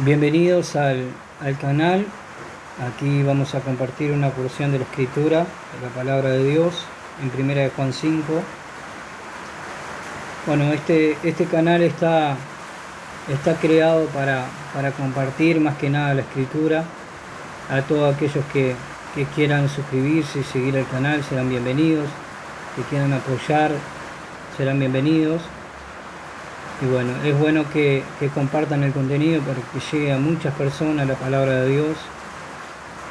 Bienvenidos al canal. Aquí vamos a compartir una porción de la escritura, de la palabra de Dios, en Primera de Juan 5. Bueno, este canal está creado para compartir más que nada la escritura. A todos aquellos que quieran suscribirse y seguir el canal serán bienvenidos, que quieran apoyar serán bienvenidos. Y bueno, es bueno que compartan el contenido para que llegue a muchas personas la palabra de Dios.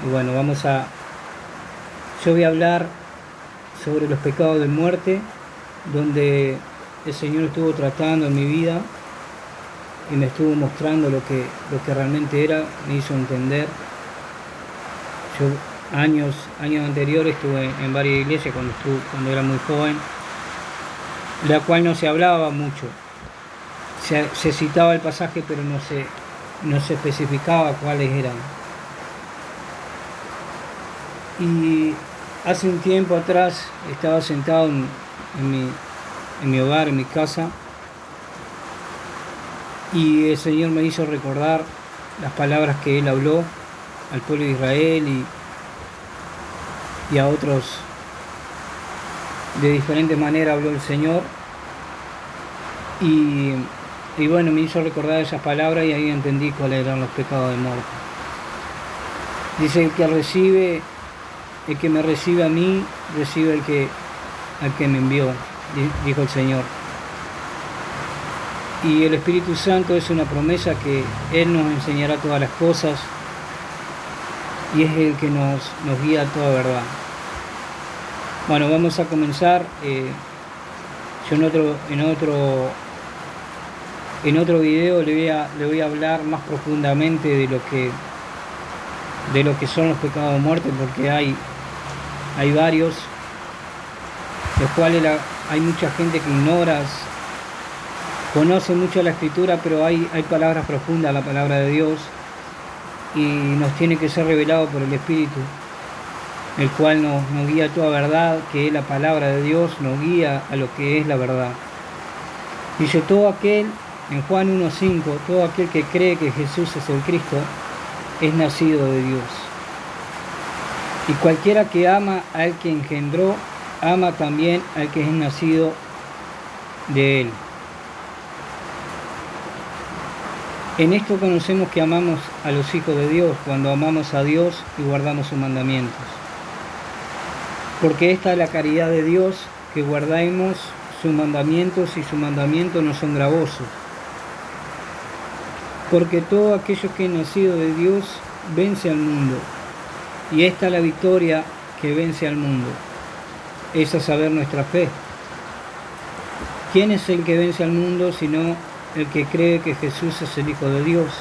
Y bueno, yo voy a hablar sobre los pecados de muerte, donde el Señor estuvo tratando en mi vida y me estuvo mostrando lo que realmente era, me hizo entender. Yo años anteriores estuve en varias iglesias cuando era muy joven, de la cual no se hablaba mucho. Se citaba el pasaje, pero no se especificaba cuáles eran. Y hace un tiempo atrás estaba sentado en mi hogar, en mi casa, y el Señor me hizo recordar las palabras que Él habló al pueblo de Israel y a otros. De diferentes maneras habló el Señor. Y bueno, me hizo recordar esas palabras y ahí entendí cuáles eran los pecados de muerte. Dice: el que me recibe a mí, recibe al que me envió, dijo el Señor. Y el Espíritu Santo es una promesa que Él nos enseñará todas las cosas y es el que nos guía a toda verdad. Bueno, vamos a comenzar. Yo en otro video le voy a hablar más profundamente de lo que son los pecados de muerte, porque hay varios, los cuales hay mucha gente que ignora, conoce mucho la escritura, pero hay palabras profundas, la palabra de Dios, y nos tiene que ser revelado por el Espíritu, el cual nos guía a toda verdad, que es la palabra de Dios, nos guía a lo que es la verdad. Dice: todo aquel, en Juan 1:5, todo aquel que cree que Jesús es el Cristo es nacido de Dios. Y cualquiera que ama al que engendró, ama también al que es nacido de Él. En esto conocemos que amamos a los hijos de Dios, cuando amamos a Dios y guardamos sus mandamientos. Porque esta es la caridad de Dios, que guardemos sus mandamientos, y sus mandamientos no son gravosos. Porque todo aquello que es nacido de Dios vence al mundo. Y esta es la victoria que vence al mundo, es a saber, nuestra fe. ¿Quién es el que vence al mundo sino el que cree que Jesús es el Hijo de Dios?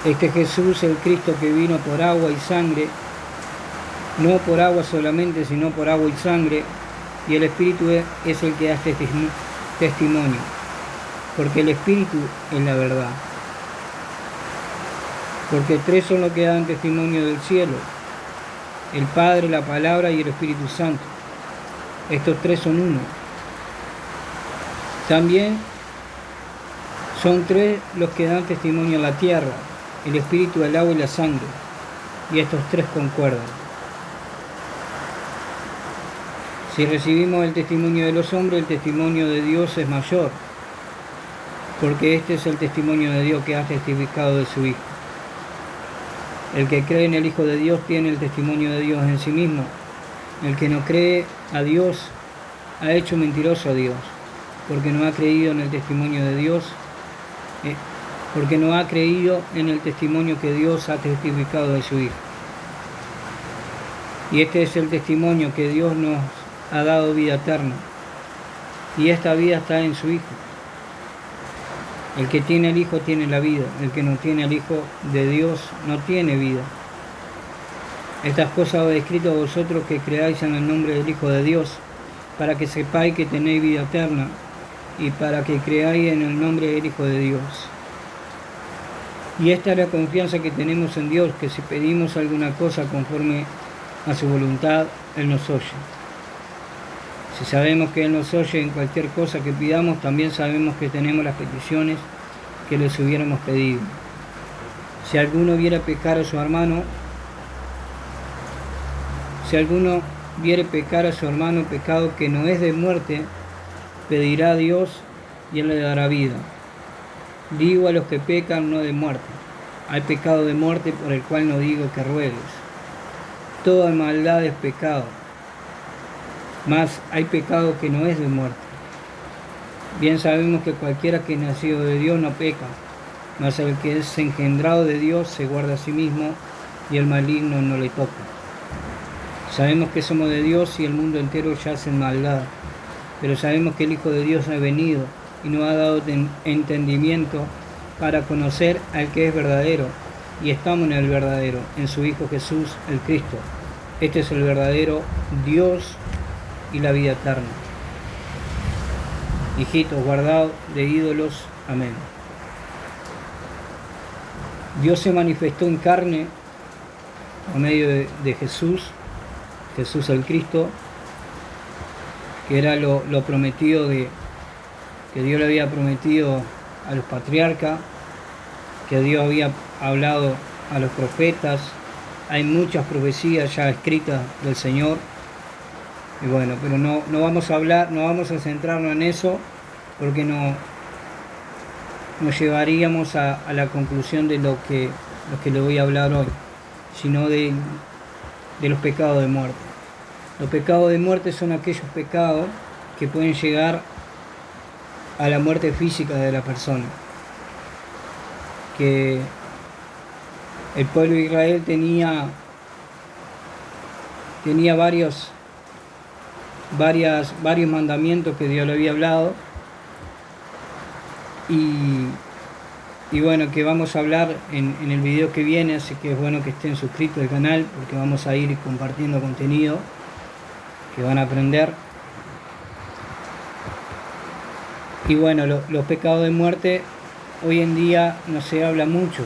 Este Jesús, el Cristo que vino por agua y sangre, no por agua solamente, sino por agua y sangre, y el Espíritu es el que da este testimonio, porque el Espíritu es la verdad. Porque tres son los que dan testimonio del cielo: el Padre, la Palabra y el Espíritu Santo. Estos tres son uno. También son tres los que dan testimonio en la tierra: el Espíritu, el agua y la sangre. Y estos tres concuerdan. Si recibimos el testimonio de los hombres, el testimonio de Dios es mayor, porque este es el testimonio de Dios que ha testificado de su Hijo. El que cree en el Hijo de Dios tiene el testimonio de Dios en sí mismo. El que no cree a Dios ha hecho mentiroso a Dios, porque no ha creído en el testimonio de Dios, porque no ha creído en el testimonio que Dios ha testificado de su Hijo. Y este es el testimonio, que Dios nos ha dado vida eterna, y esta vida está en su Hijo. El que tiene el Hijo tiene la vida, el que no tiene al Hijo de Dios no tiene vida. Estas cosas os he escrito a vosotros que creáis en el nombre del Hijo de Dios, para que sepáis que tenéis vida eterna, y para que creáis en el nombre del Hijo de Dios. Y esta es la confianza que tenemos en Dios, que si pedimos alguna cosa conforme a su voluntad, Él nos oye. Si sabemos que Él nos oye en cualquier cosa que pidamos, también sabemos que tenemos las peticiones que les hubiéramos pedido. Si alguno viera pecar a su hermano, pecado que no es de muerte, pedirá a Dios y Él le dará vida. Digo a los que pecan, no de muerte. Hay pecado de muerte por el cual no digo que ruegues. Toda maldad es pecado, mas hay pecado que no es de muerte. Bien sabemos que cualquiera que es nacido de Dios no peca, mas el que es engendrado de Dios se guarda a sí mismo y el maligno no le toca. Sabemos que somos de Dios y el mundo entero yace en maldad, pero sabemos que el Hijo de Dios ha venido y nos ha dado entendimiento para conocer al que es verdadero, y estamos en el verdadero, en su Hijo Jesús, el Cristo. Este es el verdadero Dios y la vida eterna. Hijitos, guardados de ídolos. Amén. Dios se manifestó en carne por medio de Jesús el Cristo, que era lo prometido que Dios le había prometido a los patriarcas, que Dios había hablado a los profetas. Hay muchas profecías ya escritas del Señor. Y bueno, pero no vamos a centrarnos en eso, porque nos llevaríamos a la conclusión de lo que le voy a hablar hoy, sino de los pecados de muerte. Los pecados de muerte son aquellos pecados que pueden llegar a la muerte física de la persona. Que el pueblo de Israel tenía varios mandamientos que Dios le había hablado, y bueno, que vamos a hablar en el video que viene, así que es bueno que estén suscritos al canal, porque vamos a ir compartiendo contenido que van a aprender. Y bueno, los pecados de muerte hoy en día no se habla mucho,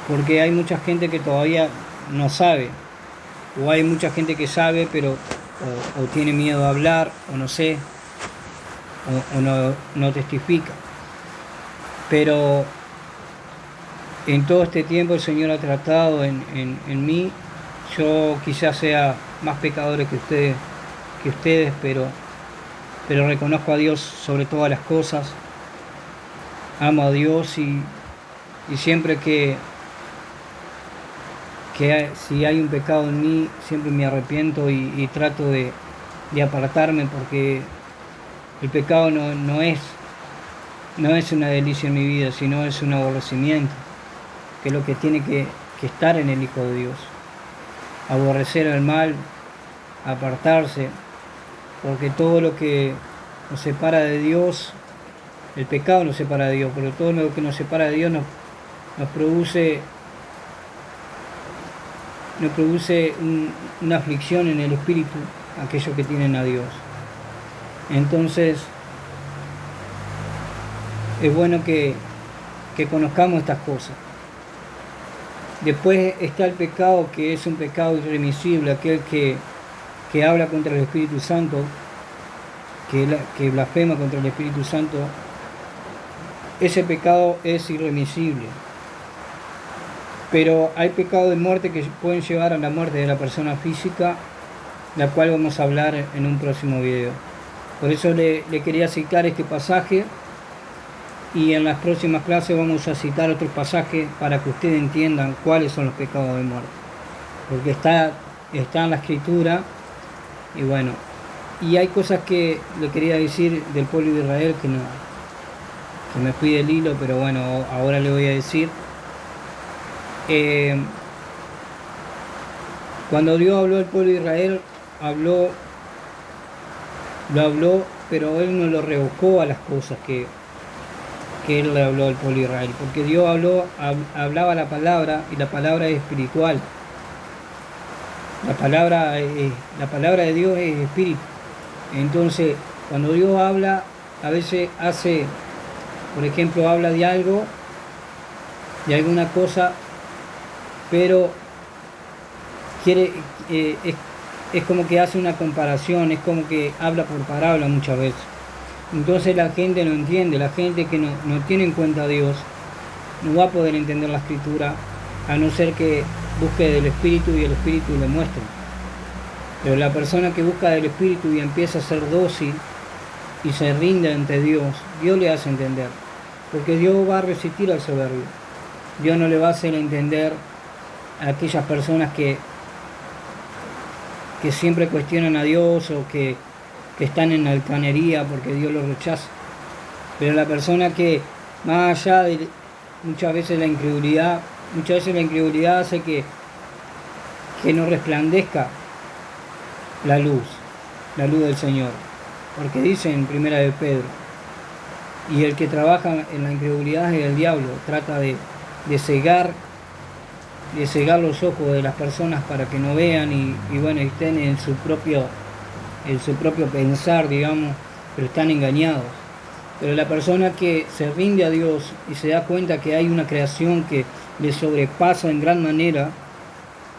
porque hay mucha gente que todavía no sabe, o hay mucha gente que sabe pero o tiene miedo de hablar, o no sé, o no testifica. Pero en todo este tiempo el Señor ha tratado en mí. Yo quizás sea más pecador que ustedes, pero reconozco a Dios sobre todas las cosas. Amo a Dios y siempre que si hay un pecado en mí, siempre me arrepiento y trato de apartarme, porque el pecado no es una delicia en mi vida, sino es un aborrecimiento, que es lo que tiene que estar en el Hijo de Dios. Aborrecer el mal, apartarse, porque todo lo que nos separa de Dios, el pecado nos separa de Dios, pero todo lo que nos separa de Dios nos produce una aflicción en el espíritu, aquellos que tienen a Dios. Entonces es bueno que conozcamos estas cosas. Después está el pecado, que es un pecado irremisible, aquel que habla contra el Espíritu Santo, que blasfema contra el Espíritu Santo. Ese pecado es irremisible. Pero hay pecados de muerte que pueden llevar a la muerte de la persona física, la cual vamos a hablar en un próximo video. Por eso le quería citar este pasaje, y en las próximas clases vamos a citar otros pasajes para que ustedes entiendan cuáles son los pecados de muerte. Porque está en la Escritura, y bueno, y hay cosas que le quería decir del pueblo de Israel que me fui del hilo, pero bueno, ahora le voy a decir. Cuando Dios habló al pueblo de Israel, lo habló, pero Él no lo revocó a las cosas que Él le habló al pueblo de Israel, porque Dios hablaba la palabra, y la palabra es espiritual. La palabra de Dios es espíritu. Entonces, cuando Dios habla, a veces por ejemplo, habla de algo, de alguna cosa, pero es como que hace una comparación, es como que habla por parábola muchas veces. Entonces la gente no entiende, la gente que no tiene en cuenta a Dios no va a poder entender la Escritura, a no ser que busque del Espíritu y el Espíritu le muestre. Pero la persona que busca del Espíritu y empieza a ser dócil y se rinde ante Dios, Dios le hace entender. Porque Dios va a resistir al soberbio. Dios no le va a hacer entender a aquellas personas que siempre cuestionan a Dios o que están en altanería porque Dios los rechaza. Pero la persona que, más allá de muchas veces la incredulidad hace que no resplandezca la luz del Señor. Porque dice en Primera de Pedro, y el que trabaja en la incredulidad es el diablo, trata de cegar los ojos de las personas para que no vean y bueno, estén en su propio pensar, digamos, pero están engañados. Pero la persona que se rinde a Dios y se da cuenta que hay una creación que le sobrepasa en gran manera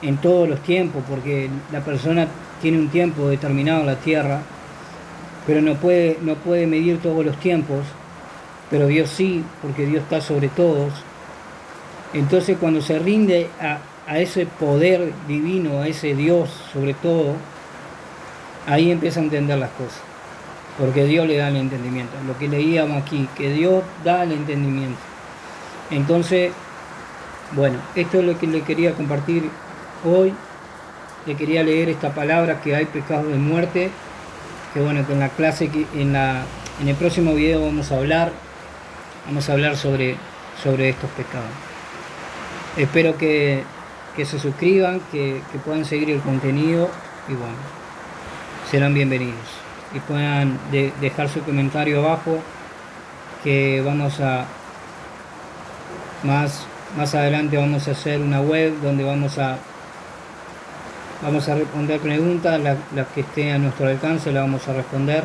en todos los tiempos, porque la persona tiene un tiempo determinado en la tierra, pero no puede medir todos los tiempos, pero Dios sí, porque Dios está sobre todos. Entonces cuando se rinde a ese poder divino, a ese Dios sobre todo, ahí empieza a entender las cosas, porque Dios le da el entendimiento. Lo que leíamos aquí, que Dios da el entendimiento. Entonces, bueno, esto es lo que le quería compartir hoy. Le quería leer esta palabra, que hay pecados de muerte, que bueno, que en la clase, en el próximo video vamos a hablar sobre estos pecados. Espero que se suscriban, que puedan seguir el contenido y bueno, serán bienvenidos. Y puedan dejar su comentario abajo, que vamos a más adelante vamos a hacer una web donde vamos a responder preguntas, las que estén a nuestro alcance las vamos a responder.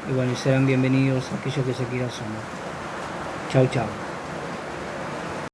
Y bueno, serán bienvenidos aquellos que se quieran sumar. Chau, chau.